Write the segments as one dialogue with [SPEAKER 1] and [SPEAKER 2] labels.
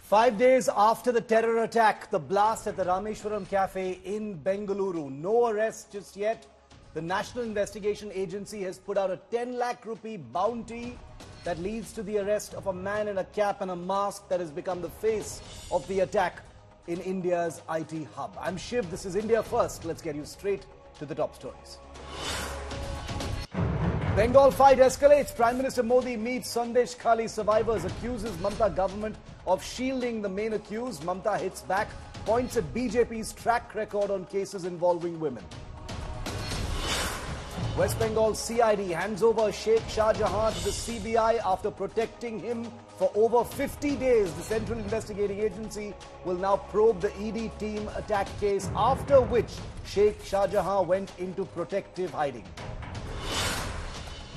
[SPEAKER 1] 5 days after the terror attack, the blast at the Rameshwaram Cafe in Bengaluru. No arrests just yet. The National Investigation Agency has put out a 10 lakh rupee bounty that leads to the arrest of a man in a cap and a mask that has become the face of the attack in India's IT hub. I'm Shiv, this is India First. Let's get you straight to the top stories. Bengal fight escalates. Prime Minister Modi meets Sandesh Khali survivors, accuses Mamata government of shielding the main accused. Mamata hits back, points at BJP's track record on cases involving women. West Bengal CID hands over Sheikh Shah Jahan to the CBI after protecting him for over 50 days. The Central Investigating Agency will now probe the ED team attack case, after which Sheikh Shah Jahan went into protective hiding.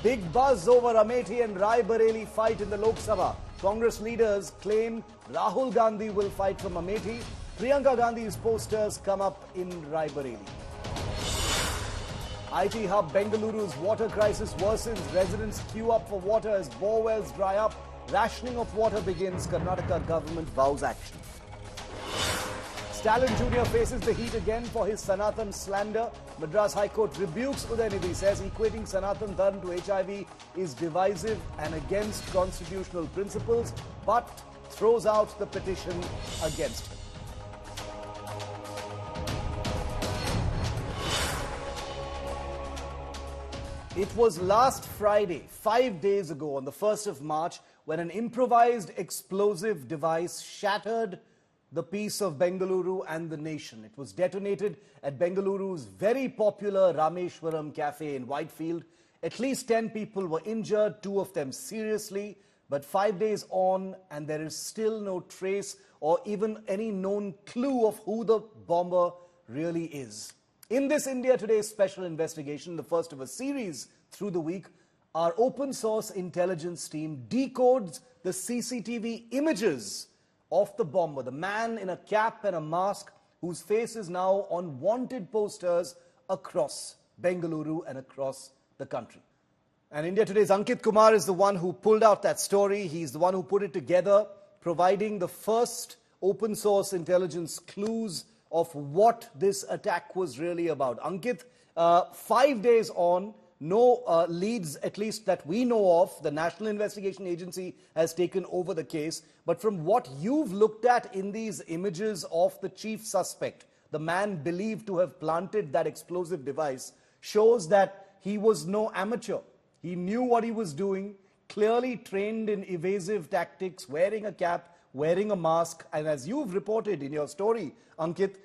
[SPEAKER 1] Big buzz over Amethi and Rai Bareli fight in the Lok Sabha. Congress leaders claim Rahul Gandhi will fight from Amethi. Priyanka Gandhi's posters come up in Rai Bareli. IT hub Bengaluru's water crisis worsens. Residents queue up for water as bore wells dry up. Rationing of water begins. Karnataka government vows action. Stalin Jr. faces the heat again for his Sanatan slander. Madras High Court rebukes Udaynidhi, says equating Sanatan Dharma to HIV is divisive and against constitutional principles, but throws out the petition against him. It was last Friday, 5 days ago, on the 1st of March, when an improvised explosive device shattered the peace of Bengaluru and the nation. It was detonated at Bengaluru's very popular Rameshwaram Cafe in Whitefield. At least 10 people were injured, 2 of them seriously. But 5 days on, and there is still no trace or even any known clue of who the bomber really is. In this India Today special investigation, the first of a series through the week, our open source intelligence team decodes the CCTV images of the bomber, the man in a cap and a mask whose face is now on wanted posters across Bengaluru and across the country. And India Today's Ankit Kumar is the one who pulled out that story. He's the one who put it together, providing the first open source intelligence clues of what this attack was really about. Ankit, 5 days on, no leads, at least that we know of. The National Investigation Agency has taken over the case. But from what you've looked at in these images of the chief suspect, the man believed to have planted that explosive device, shows that he was no amateur. He knew what he was doing, clearly trained in evasive tactics, wearing a cap, wearing a mask. And as you've reported in your story, Ankit,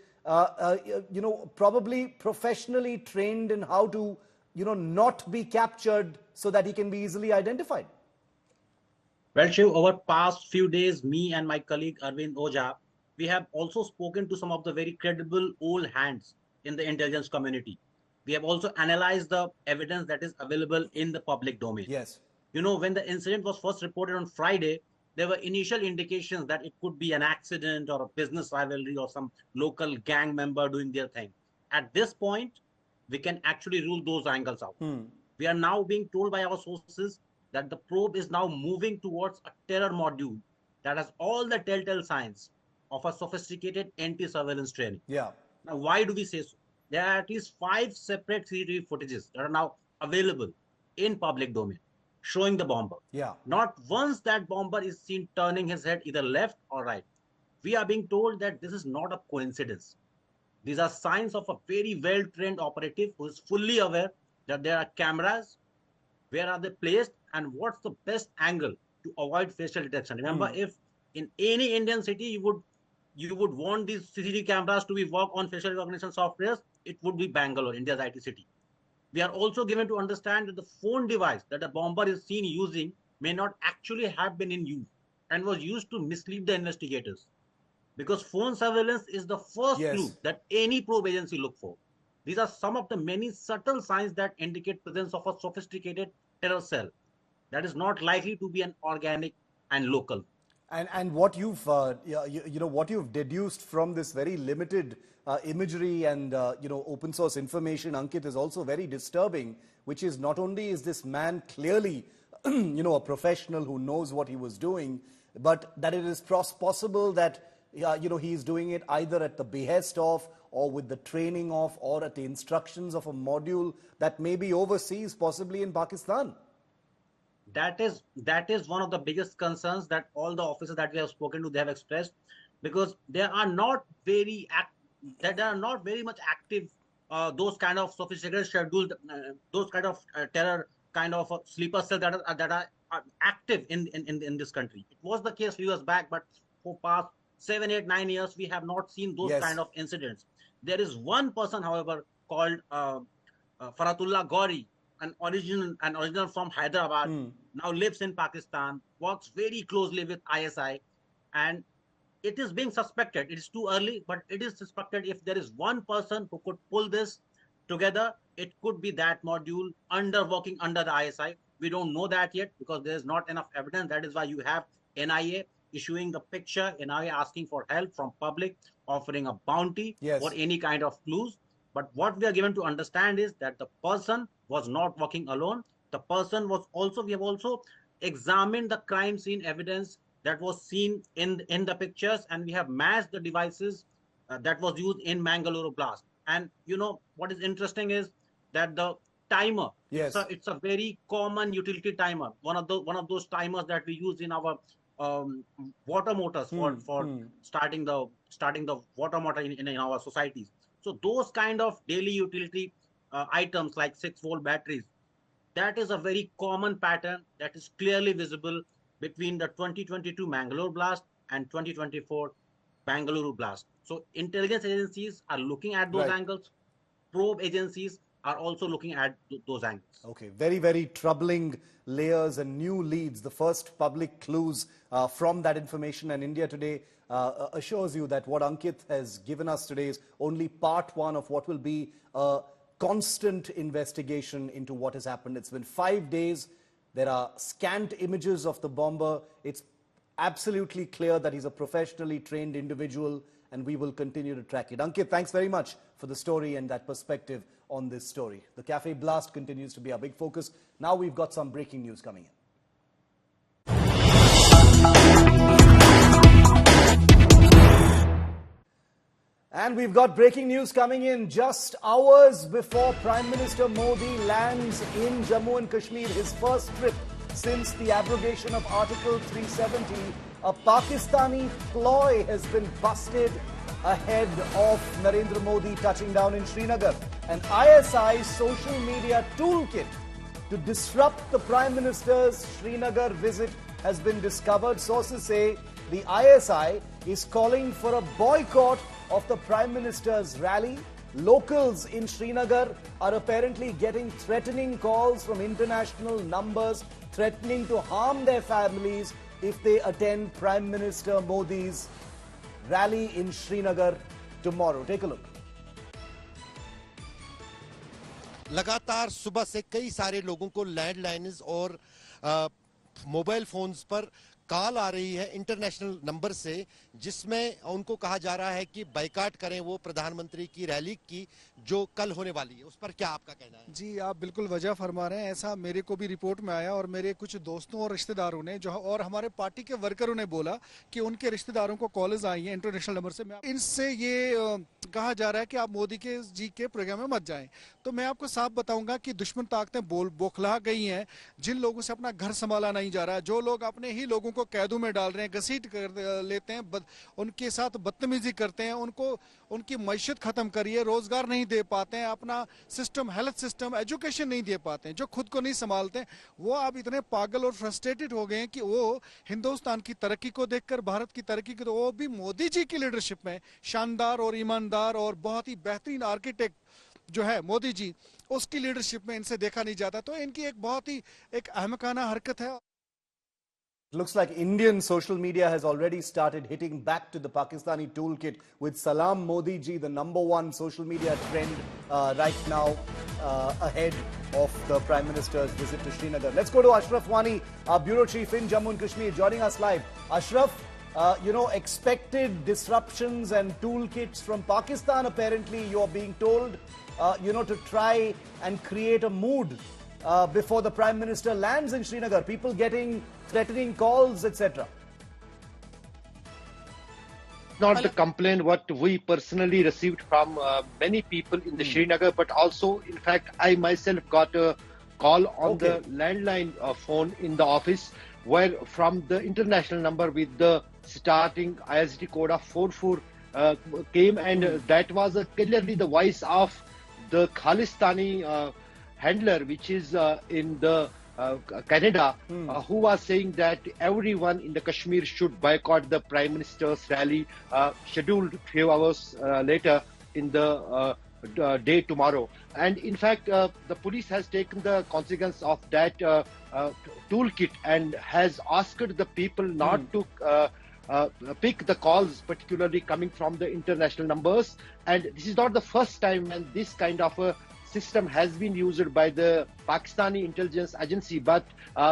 [SPEAKER 1] probably professionally trained in how to not be captured so that he can be easily identified.
[SPEAKER 2] Well, Shiv, over past few days, me and my colleague Arvind Oja, we have also spoken to some of the very credible old hands in the intelligence community. We have also analyzed the evidence that is available in the public domain.
[SPEAKER 1] Yes.
[SPEAKER 2] When the incident was first reported on Friday, there were initial indications that it could be an accident or a business rivalry or some local gang member doing their thing. At this point, we can actually rule those angles out. We are now being told by our sources that the probe is now moving towards a terror module that has all the telltale signs of a sophisticated anti-surveillance training.
[SPEAKER 1] Yeah.
[SPEAKER 2] Now, why do we say so? There are at least 5 separate CCTV footages that are now available in public domain showing the bomber.
[SPEAKER 1] Yeah.
[SPEAKER 2] Not once that bomber is seen turning his head either left or right. We are being told that this is not a coincidence. These are signs of a very well-trained operative who is fully aware that there are cameras, where are they placed, and what's the best angle to avoid facial detection. Remember, if in any Indian city you would want these CCTV cameras to be work on facial recognition softwares, it would be Bangalore, India's IT city. We are also given to understand that the phone device that the bomber is seen using may not actually have been in use and was used to mislead the investigators. Because phone surveillance is the first clue that any probe agency look for. These are some of the many subtle signs that indicate presence of a sophisticated terror cell that is not likely to be an organic and local.
[SPEAKER 1] And what you've what you've deduced from this very limited imagery and open source information, Ankit, is also very disturbing. Which is, not only is this man clearly a professional who knows what he was doing, but that it is possible that he is doing it either at the behest of, or with the training of, or at the instructions of a module that may be overseas, possibly in Pakistan.
[SPEAKER 2] That is one of the biggest concerns that all the officers that we have spoken to, they have expressed, because they are not very much active. Those kind of sophisticated scheduled, those kind of terror kind of sleeper cells that are active in this country. It was the case few years back, but for past 7, 8, 9 years, we have not seen those kind of incidents. There is one person, however, called Faratullah Gauri, an original from Hyderabad, now lives in Pakistan, works very closely with ISI, and it is being suspected. It is too early, but it is suspected if there is one person who could pull this together, it could be that module working under the ISI. We don't know that yet because there is not enough evidence. That is why you have NIA issuing the picture, NIA asking for help from public, offering a bounty or any kind of clues. But what we are given to understand is that the person was not working alone. The person was also, we have also examined the crime scene evidence that was seen in the pictures, and we have matched the devices that was used in Bengaluru blast. And what is interesting is that the timer, it's a very common utility timer, one of those timers that we use in our water motors for starting the water motor in our societies. So those kind of daily utility items like 6-volt batteries, that is a very common pattern that is clearly visible between the 2022 Mangalore blast and 2024 Bengaluru blast. So intelligence agencies are looking at those angles. Probe agencies are also looking at those angles.
[SPEAKER 1] Okay, very, very troubling layers and new leads. The first public clues from that information, and India Today assures you that what Ankit has given us today is only part one of what will be a constant investigation into what has happened. It's been 5 days. There are scant images of the bomber. It's absolutely clear that he's a professionally trained individual, and we will continue to track it. Ankit, thanks very much for the story and that perspective on this story. The cafe blast continues to be our big focus. Now we've got some breaking news coming in. And we've got breaking news coming in just hours before Prime Minister Modi lands in Jammu and Kashmir, his first trip since the abrogation of Article 370. A Pakistani ploy has been busted ahead of Narendra Modi touching down in Srinagar. An ISI social media toolkit to disrupt the Prime Minister's Srinagar visit has been discovered. Sources say the ISI is calling for a boycott of the Prime Minister's rally. Locals in Srinagar are apparently getting threatening calls from international numbers, threatening to harm their families if they attend Prime Minister Modi's rally in Srinagar tomorrow. Take a look.
[SPEAKER 3] लगातार सुबह से कई सारे लोगों को लैंडलाइन्स और mobile phones पर call आ रही है इंटरनेशनल नंबर से, जिसमें उनको कहा जा रहा है कि बाइकाट करें वो प्रधानमंत्री की रैली की जो कल होने वाली है। उस पर क्या आपका कहना है?
[SPEAKER 4] जी, आप बिल्कुल वजह फरमा रहे हैं। ऐसा मेरे को भी रिपोर्ट में आया और मेरे कुछ दोस्तों और रिश्तेदारों ने और हमारे पार्टी के वर्करों ने बोला कि उनके रिश्तेदारों को कॉल्स आई हैं इंटरनेशनल नंबर से। इनसे ये कहा जा रहा है कि आप मोदी जी के प्रोग्राम में मत जाएं। तो मैं आपको साफ बताऊंगा कि दुश्मन ताकतें बौखला गई हैं। जिन लोगों से अपना घर संभाला नहीं जा रहा, जो लोग अपने ही लोगों को कैदों में डाल रहे हैं, घसीट कर लेते हैं, उनके साथ बदतमीजी करते हैं, उनकी मैशत खत्म करिए, रोजगार नहीं दे पाते हैं, अपना सिस्टम, हेल्थ सिस्टम, एजुकेशन नहीं दे पाते हैं, जो खुद को नहीं संभालते हैं, वो अब इतने पागल और फ्रस्ट्रेटेड हो गए हैं कि वो हिंदुस्तान की तरक्की को देखकर, भारत की तरक्की को, वो भी मोदी जी की लीडरशिप में शानदार और ईमानदार और बहुत ही बेहतरीन आर्किटेक्ट जो है मोदी जी, उसकी लीडरशिप में इनसे देखा नहीं जाता। तो इनकी एक बहुत ही एक अहमकाना हरकत है।
[SPEAKER 1] It looks like Indian social media has already started hitting back to the Pakistani toolkit with Salam Modi ji, the #1 social media trend right now ahead of the Prime Minister's visit to Srinagar. Let's go to Ashraf Wani, our bureau chief in Jammu and Kashmir, joining us live. Ashraf, expected disruptions and toolkits from Pakistan, apparently you're being told, to try and create a mood before the Prime Minister lands in Srinagar, people getting threatening calls, etc.
[SPEAKER 3] not the complaint what we personally received from many people in the Srinagar, but also, in fact, I myself got a call on the landline phone in the office, where from the international number with the starting ISD code of 44 came, and that was clearly the voice of the Khalistani handler, which is in the Canada, who was saying that everyone in the Kashmir should boycott the Prime Minister's rally scheduled few hours later in the day tomorrow. And in fact, the police has taken the consequence of that toolkit and has asked the people not to pick the calls, particularly coming from the international numbers. And this is not the first time when this kind of a system has been used by the Pakistani intelligence agency, but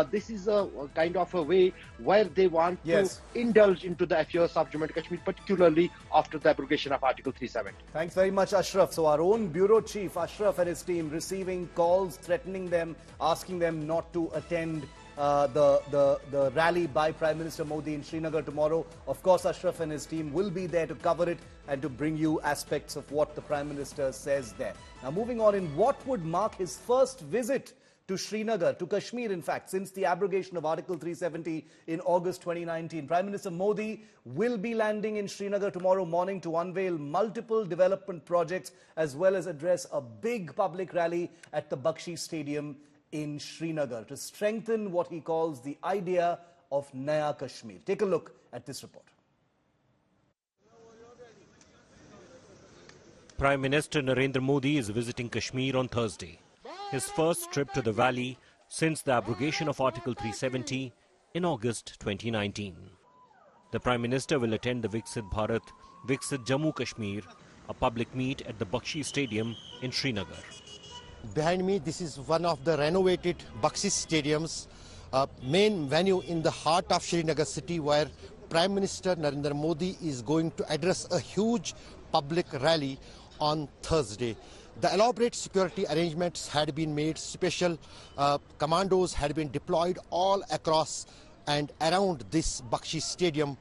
[SPEAKER 3] this is a kind of a way where they want to indulge into the affairs of Jammu and Kashmir, particularly after the abrogation of Article 370.
[SPEAKER 1] Thanks very much, Ashraf. So our own bureau chief, Ashraf, and his team receiving calls threatening them, asking them not to attend the rally by Prime Minister Modi in Srinagar tomorrow. Of course, Ashraf and his team will be there to cover it and to bring you aspects of what the Prime Minister says there. Now, moving on, in what would mark his first visit to Srinagar, to Kashmir, in fact, since the abrogation of Article 370 in August 2019. Prime Minister Modi will be landing in Srinagar tomorrow morning to unveil multiple development projects as well as address a big public rally at the Bakshi Stadium in Srinagar to strengthen what he calls the idea of Naya Kashmir. Take a look at this report.
[SPEAKER 5] Prime Minister Narendra Modi is visiting Kashmir on Thursday, his first trip to the valley since the abrogation of Article 370 in August 2019. The Prime Minister will attend the Viksit Bharat, Viksit Jammu Kashmir, a public meet at the Bakshi Stadium in Srinagar.
[SPEAKER 3] Behind me, this is one of the renovated Bakshi Stadiums, main venue in the heart of Srinagar city, where Prime Minister Narendra Modi is going to address a huge public rally on Thursday. The elaborate security arrangements had been made, special commandos had been deployed all across and around this Bakshi Stadium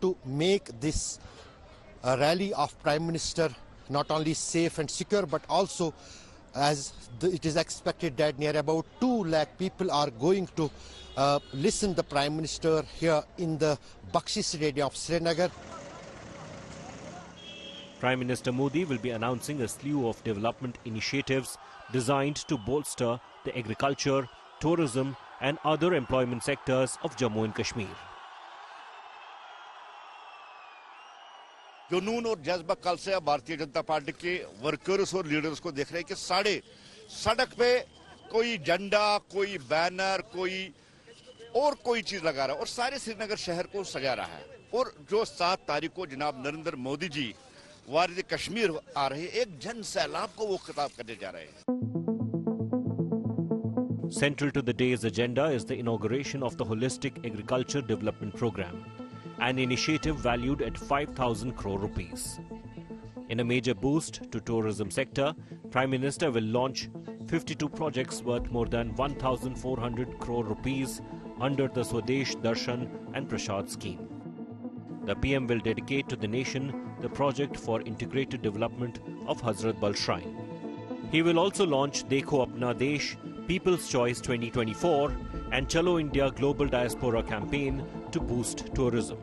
[SPEAKER 3] to make this rally of Prime Minister not only safe and secure, but also as it is expected that near about 2 lakh people are going to listen to the Prime Minister here in the Bakshi Stadium of Srinagar.
[SPEAKER 5] Prime Minister Modi will be announcing a slew of development initiatives designed to bolster the agriculture, tourism and other employment sectors of Jammu and Kashmir.
[SPEAKER 6] जुनून और जज्बा कल से अब Bharatiya Janata party के workers और leaders को देख रहे हैं कि साढ़े सड़क पे कोई झंडा, कोई बैनर, कोई चीज लगा रहा है और सारे श्रीनगर शहर को सजा रहा है। और जो 7 तारीख को जनाब नरेंद्र मोदी जी वारिद कश्मीर आ रहे हैं, एक जन सैलाब को वो खिताब करने जा रहे हैं।
[SPEAKER 5] Central to the day's agenda is the inauguration of the Holistic Agriculture Development Program, an initiative valued at 5,000 crore rupees. In a major boost to tourism sector, Prime Minister will launch 52 projects worth more than 1,400 crore rupees under the Swadesh Darshan and Prashad scheme. The PM will dedicate to the nation the project for integrated development of Hazrat Bal Shrine. He will also launch Dekho Apna Desh, People's Choice 2024 and Chalo India Global Diaspora campaign to boost tourism.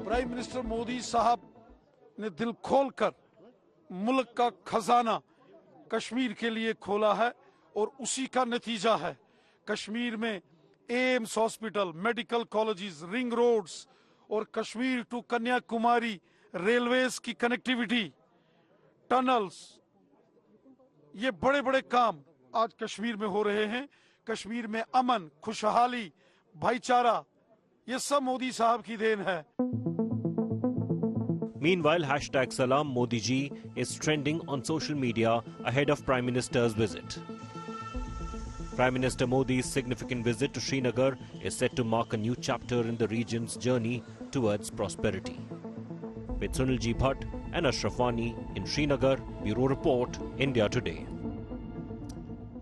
[SPEAKER 7] Prime minister Modi साहब ने दिल खोलकर मुल्क का खजाना कश्मीर के लिए खोला है और उसी का नतीजा है कश्मीर में AIIMS hospital, medical colleges, ring roads और कश्मीर टू कन्याकुमारी रेलवेज की कनेक्टिविटी, टनल्स, ये बड़े-बड़े काम आज कश्मीर में हो रहे हैं। कश्मीर में अमन, खुशहाली, भाईचारा, ये सब मोदी साहब की देन है।
[SPEAKER 5] Meanwhile, #Salam Modi Ji is trending on social media ahead of Prime Minister's visit. Prime Minister Modi's significant visit to Srinagar is set to mark a new chapter in the region's journey towards prosperity. With Sunil G. Bhatt and Ashraf Wani in Srinagar, Bureau Report, India Today.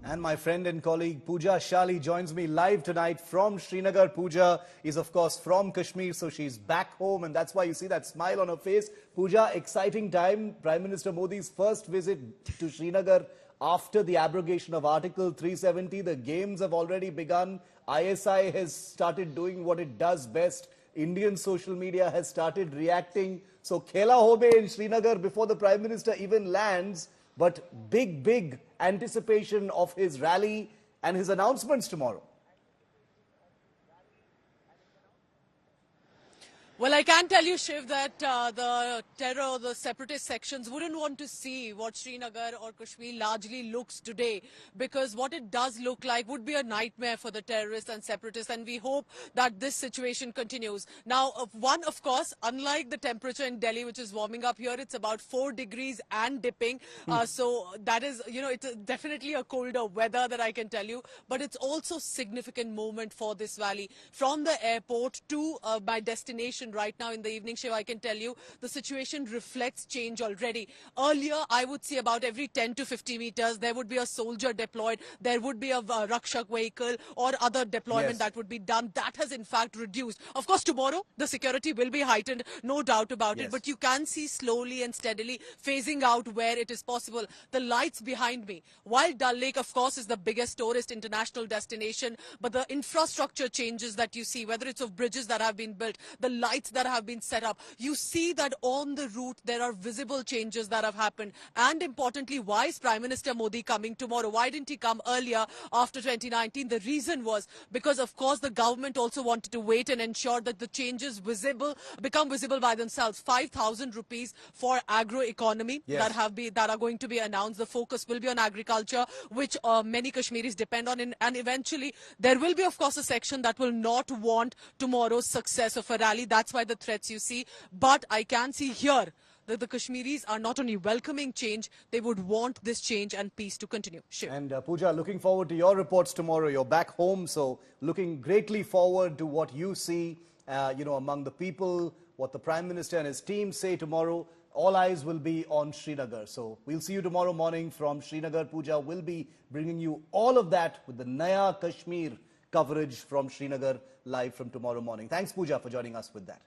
[SPEAKER 1] And my friend and colleague Pooja Shali joins me live tonight from Srinagar. Pooja is, of course, from Kashmir, so she's back home, and that's why you see that smile on her face. Pooja, exciting time. Prime Minister Modi's first visit to Srinagar after the abrogation of Article 370. The games have already begun. ISI has started doing what it does best. Indian social media has started reacting. So, Khela Hobe in Srinagar before the Prime Minister even lands. But big anticipation of his rally and his announcements tomorrow.
[SPEAKER 8] Well, I can tell you, Shiv, that the terror, the separatist sections wouldn't want to see what Srinagar or Kashmir largely looks today, because what it does look like would be a nightmare for the terrorists and separatists, and we hope that this situation continues. Now, of course, unlike the temperature in Delhi, which is warming up here, it's about 4 degrees and dipping. So that is, it's definitely a colder weather that I can tell you, but it's also significant moment for this valley. From the airport to my destination right now in the evening, Shiv, I can tell you the situation reflects change already. Earlier, I would see about every 10 to 50 meters, there would be a soldier deployed, there would be a Rakshak vehicle or other deployment that would be done. That has in fact reduced. Of course, tomorrow, the security will be heightened, no doubt about it, but you can see slowly and steadily phasing out where it is possible. The lights behind me, while Dal Lake, of course, is the biggest tourist international destination, but the infrastructure changes that you see, whether it's of bridges that have been built, the lights that have been set up, you see that on the route there are visible changes that have happened. And importantly, why is Prime Minister Modi coming tomorrow? Why didn't he come earlier after 2019? The reason was because, of course, the government also wanted to wait and ensure that the changes become visible by themselves. 5,000 rupees for agro economy that are going to be announced. The focus will be on agriculture, which many Kashmiris depend on, and eventually there will be, of course, a section that will not want tomorrow's success of a rally. That's why the threats you see. But I can see here that the Kashmiris are not only welcoming change, they would want this change and peace to continue. Shiv.
[SPEAKER 1] And Pooja, looking forward to your reports tomorrow. You're back home, so looking greatly forward to what you see, among the people, what the Prime Minister and his team say tomorrow. All eyes will be on Srinagar. So we'll see you tomorrow morning from Srinagar. Pooja will be bringing you all of that with the Naya Kashmir coverage from Srinagar live from tomorrow morning. Thanks, Pooja, for joining us with that.